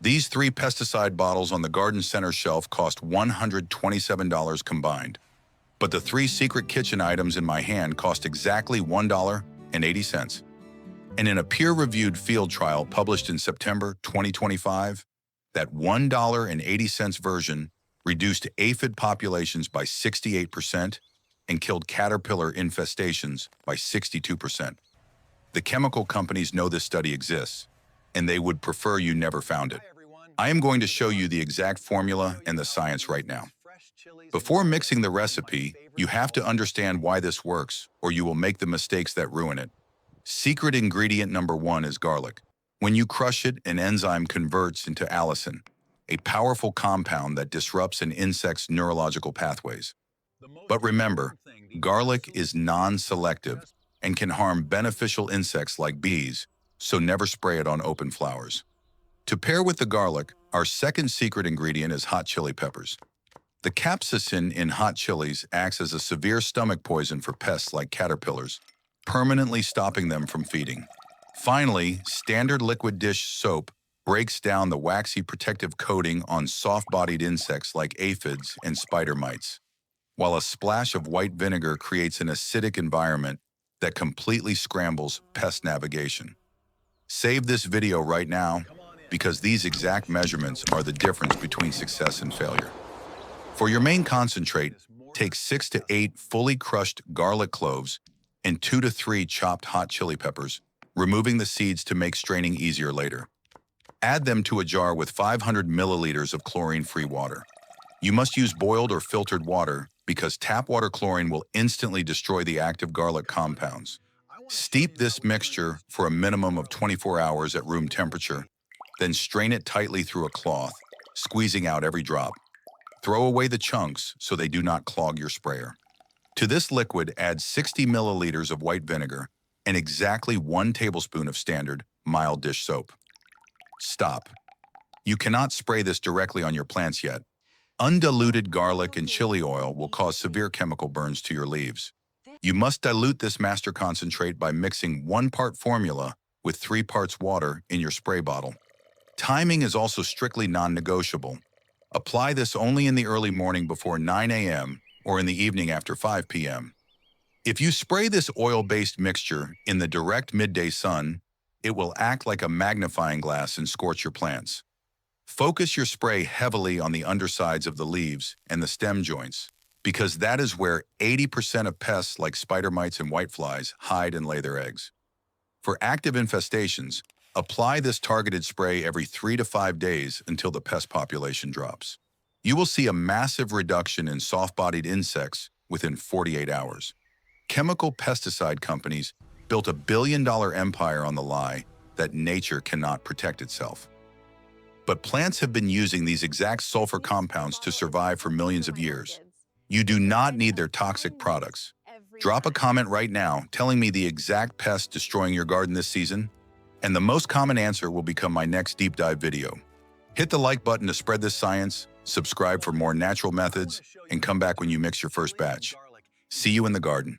These 3 pesticide bottles on the garden center shelf cost $127 combined. But the 3 secret kitchen items in my hand cost exactly $1.80. And in a peer-reviewed field trial published in September 2025, that $1.80 version reduced aphid populations by 68% and killed caterpillar infestations by 62%. The chemical companies know this study exists, and they would prefer you never found it. I am going to show you the exact formula and the science right now. Before mixing the recipe, you have to understand why this works, or you will make the mistakes that ruin it. Secret ingredient number 1 is garlic. When you crush it, an enzyme converts into allicin, a powerful compound that disrupts an insect's neurological pathways. But remember, garlic is non-selective and can harm beneficial insects like bees, so never spray it on open flowers. To pair with the garlic, our second secret ingredient is hot chili peppers. The capsaicin in hot chilies acts as a severe stomach poison for pests like caterpillars, permanently stopping them from feeding. Finally, standard liquid dish soap breaks down the waxy protective coating on soft-bodied insects like aphids and spider mites, while a splash of white vinegar creates an acidic environment that completely scrambles pest navigation. Save this video right now, because these exact measurements are the difference between success and failure. For your main concentrate, take 6 to 8 fully crushed garlic cloves and 2 to 3 chopped hot chili peppers, removing the seeds to make straining easier later. Add them to a jar with 500 milliliters of chlorine-free water. You must use boiled or filtered water because tap water chlorine will instantly destroy the active garlic compounds. Steep this mixture for a minimum of 24 hours at room temperature, then strain it tightly through a cloth, squeezing out every drop. Throw away the chunks so they do not clog your sprayer. To this liquid, add 60 milliliters of white vinegar and exactly 1 tablespoon of standard, mild dish soap. Stop. You cannot spray this directly on your plants yet. Undiluted garlic and chili oil will cause severe chemical burns to your leaves. You must dilute this master concentrate by mixing 1 part formula with 3 parts water in your spray bottle. Timing is also strictly non-negotiable. Apply this only in the early morning before 9 a.m. or in the evening after 5 p.m. If you spray this oil-based mixture in the direct midday sun, it will act like a magnifying glass and scorch your plants. Focus your spray heavily on the undersides of the leaves and the stem joints, because that is where 80% of pests like spider mites and whiteflies hide and lay their eggs. For active infestations, apply this targeted spray every 3 to 5 days until the pest population drops. You will see a massive reduction in soft-bodied insects within 48 hours. Chemical pesticide companies built a billion-dollar empire on the lie that nature cannot protect itself. But plants have been using these exact sulfur compounds to survive for millions of years. You do not need their toxic products. Drop a comment right now telling me the exact pest destroying your garden this season, and the most common answer will become my next deep dive video. Hit the like button to spread this science, subscribe for more natural methods, and come back when you mix your first batch. See you in the garden.